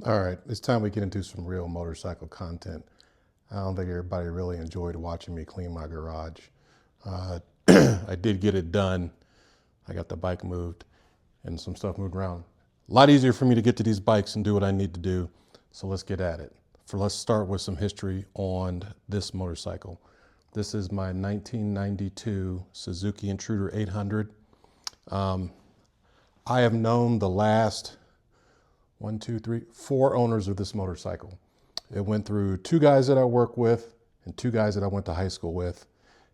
All right, it's time we get into some real motorcycle content. I don't think everybody really enjoyed watching me clean my garage. Uh, I did get it done. I got the bike moved and some stuff moved around. A lot easier for me to get to these bikes and do what I need to do. So let's get at it. Let's start with some history on this motorcycle. This is my 1992 Suzuki Intruder 800. I have known the last 4 owners of this motorcycle. It went through 2 guys that I work with and 2 guys that I went to high school with.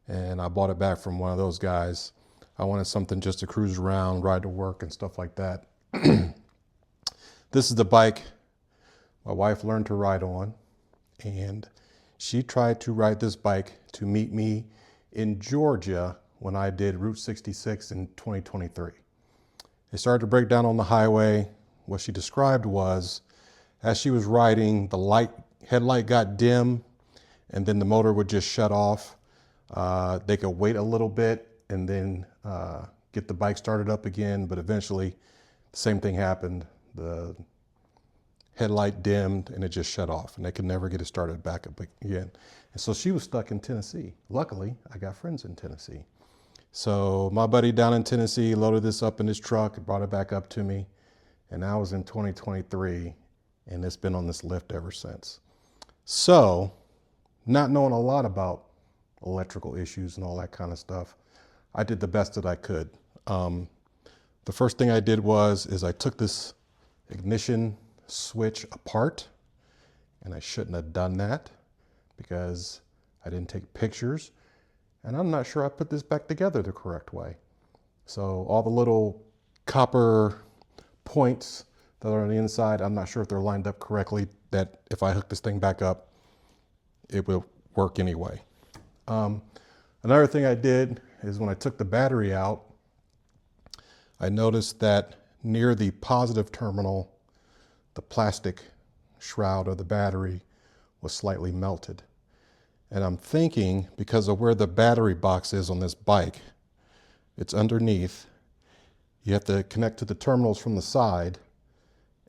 And I bought it back from one of those guys. I wanted something just to cruise around, ride to work and stuff like that. This is the bike my wife learned to ride on. And she tried to ride this bike to meet me in Georgia when I did Route 66 in 2023. It started to break down on the highway. What she described was, as she was riding, the headlight got dim and then the motor would just shut off. They could wait a little bit and then get the bike started up again, but eventually the same thing happened. The headlight dimmed and it just shut off and they could never get it started back up again. And so she was stuck in Tennessee. Luckily, I got friends in Tennessee. So my buddy down in Tennessee loaded this up in his truck and brought it back up to me. And I was in 2023 and it's been on this lift ever since. So, not knowing a lot about electrical issues and all that kind of stuff, I did the best that I could. The first thing I did is I took this ignition switch apart, and I shouldn't have done that because I didn't take pictures, and I'm not sure I put this back together the correct way. So all the little copper points that are on the inside, I'm not sure if they're lined up correctly, that if I hook this thing back up, it will work anyway. Another thing I did is when I took the battery out, I noticed that near the positive terminal, the plastic shroud of the battery was slightly melted. And I'm thinking, because of where the battery box is on this bike, it's underneath. You have to connect to the terminals from the side.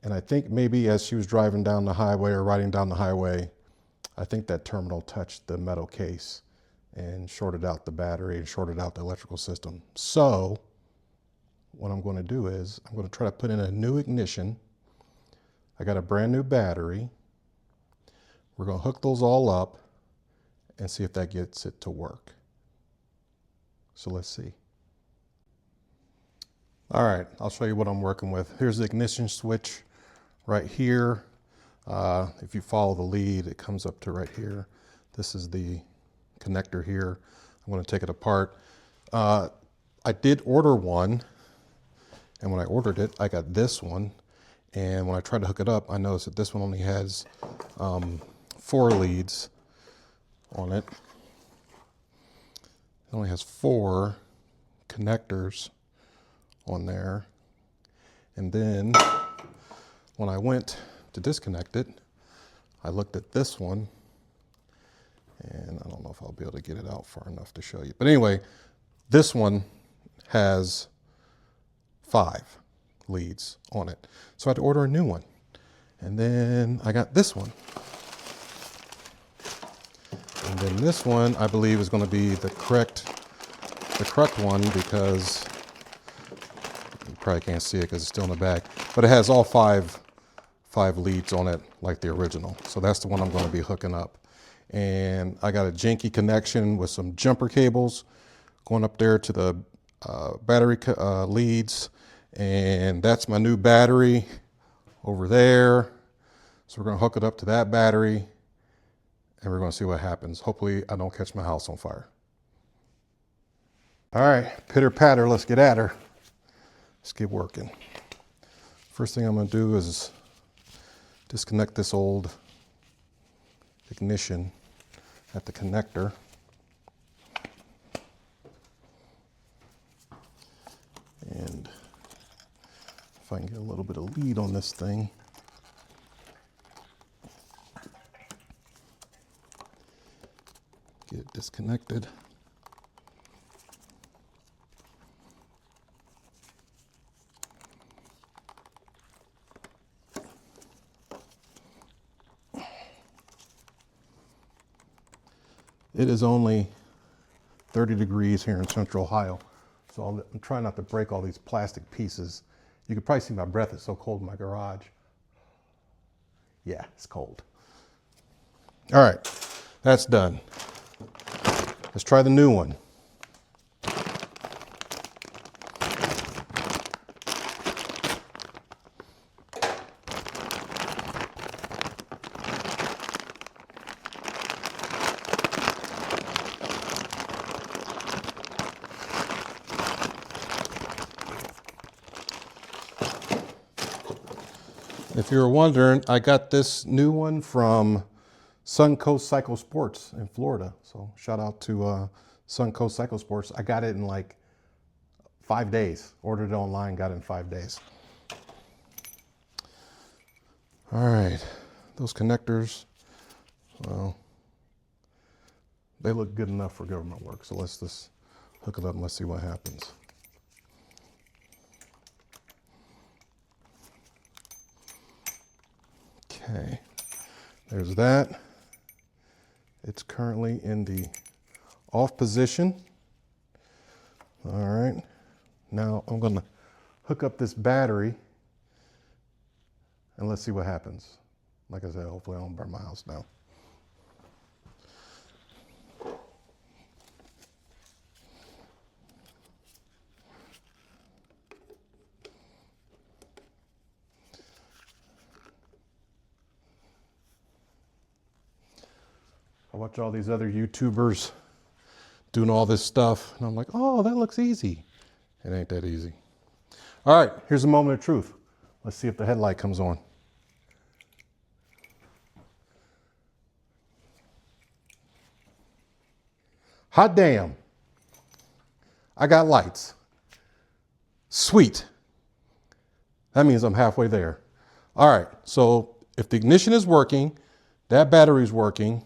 And I think maybe as she was driving down the highway or riding down the highway, I think that terminal touched the metal case and shorted out the battery and shorted out the electrical system. So what I'm going to do is I'm going to try to put in a new ignition. I got a brand new battery. We're going to hook those all up and see if that gets it to work. So let's see. All right, I'll show you what I'm working with. Here's the ignition switch right here. If you follow the lead, it comes up to right here. This is the connector here. I'm going to take it apart. I did order one, and when I ordered it, I got this one. And when I tried to hook it up, I noticed that this one only has 4 leads on it. It only has 4 connectors on there. And then when I went to disconnect it, I looked at this one, and I don't know if I'll be able to get it out far enough to show you. But anyway, this one has 5 leads on it. So I had to order a new one. And then I got this one. And then this one, I believe, is going to be the correct one, because you probably can't see it because it's still in the back. But it has all 5 leads on it like the original. So that's the one I'm going to be hooking up. And I got a janky connection with some jumper cables going up there to the battery leads. And that's my new battery over there. So we're going to hook it up to that battery and we're going to see what happens. Hopefully I don't catch my house on fire. All right, pitter patter, let's get at her. Let's get working. First thing I'm going to do is disconnect this old ignition at the connector. And if I can get a little bit of lead on this thing. Get it disconnected. It is only 30 degrees here in Central Ohio. So I'm trying not to break all these plastic pieces. You can probably see my breath, it's so cold in my garage. Yeah, it's cold. All right, that's done. Let's try the new one. If you were wondering, I got this new one from Suncoast Cycle Sports in Florida. So shout out to Suncoast Cycle Sports. I got it in like 5 days. Ordered it online, got it in 5 days. All right, those connectors, well, they look good enough for government work. So let's just hook it up and let's see what happens. Okay, there's that. It's currently in the off position. All right, now I'm gonna hook up this battery and let's see what happens. Like I said, hopefully I don't burn my house down. I watch all these other YouTubers doing all this stuff, and I'm like, oh, that looks easy. It ain't that easy. All right, here's a moment of truth. Let's see if the headlight comes on. Hot damn. I got lights. Sweet. That means I'm halfway there. All right, so if the ignition is working, that battery's working,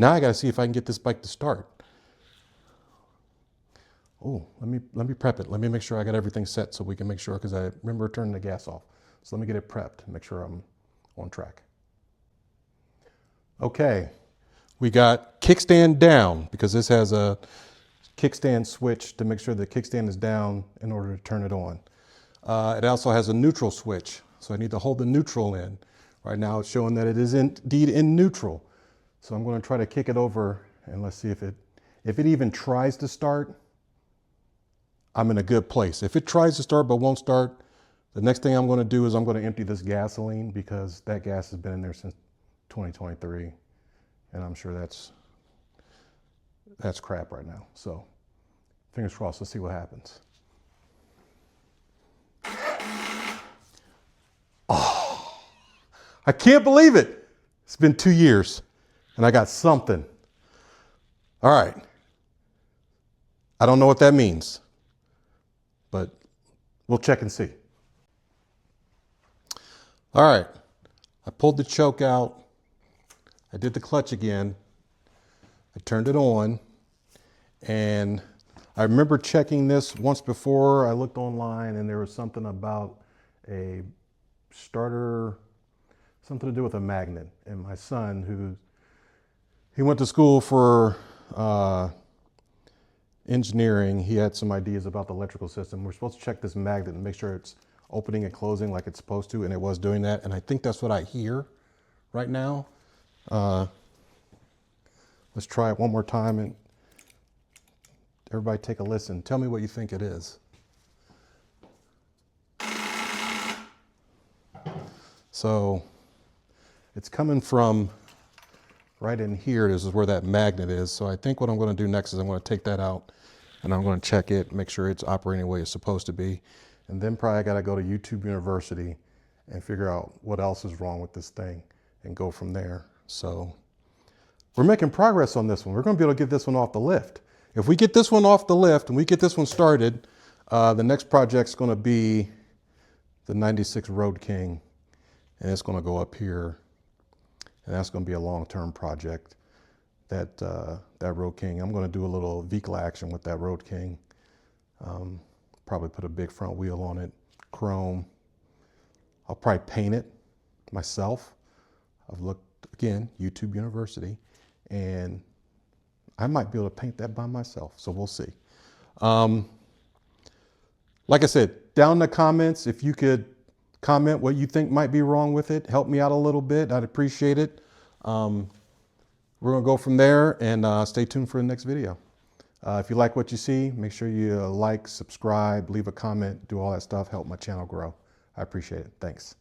now I gotta see if I can get this bike to start. Oh, let me prep it. Let me make sure I got everything set so we can make sure, because I remember turning the gas off. So let me get it prepped and make sure I'm on track. Okay, we got kickstand down because this has a kickstand switch to make sure the kickstand is down in order to turn it on. It also has a neutral switch, so I need to hold the neutral in. Right now it's showing that it is indeed in neutral. So I'm going to try to kick it over and let's see if it even tries to start. I'm in a good place. If it tries to start but won't start, the next thing I'm going to do is I'm going to empty this gasoline because that gas has been in there since 2023, and I'm sure that's crap right now. So fingers crossed. Let's see what happens. Oh, I can't believe it. It's been 2 years. And I got something. All right. I don't know what that means, but we'll check and see. All right. I pulled the choke out. I did the clutch again. I turned it on. And I remember checking this once before. I looked online and there was something about a starter, something to do with a magnet. And my son, he went to school for engineering. He had some ideas about the electrical system. We're supposed to check this magnet and make sure it's opening and closing like it's supposed to, and it was doing that. And I think that's what I hear right now. Let's try it one more time and everybody take a listen. Tell me what you think it is. So it's coming from right in here. This is where that magnet is. So I think what I'm going to do next is I'm going to take that out and I'm going to check it, make sure it's operating the way it's supposed to be. And then probably I got to go to YouTube University and figure out what else is wrong with this thing and go from there. So we're making progress on this one. We're going to be able to get this one off the lift. If we get this one off the lift and we get this one started, the next project's going to be the 96 Road King, and it's going to go up here. And that's going to be a long-term project, that Road King. I'm going to do a little vehicle action with that Road King. Probably put a big front wheel on it, chrome. I'll probably paint it myself. I've looked, again, YouTube University, and I might be able to paint that by myself, so we'll see. Like I said, down in the comments, if you could comment what you think might be wrong with it, help me out a little bit, I'd appreciate it. We're gonna go from there, and stay tuned for the next video. If you like what you see, make sure you like, subscribe, leave a comment, do all that stuff, help my channel grow. I appreciate it. Thanks.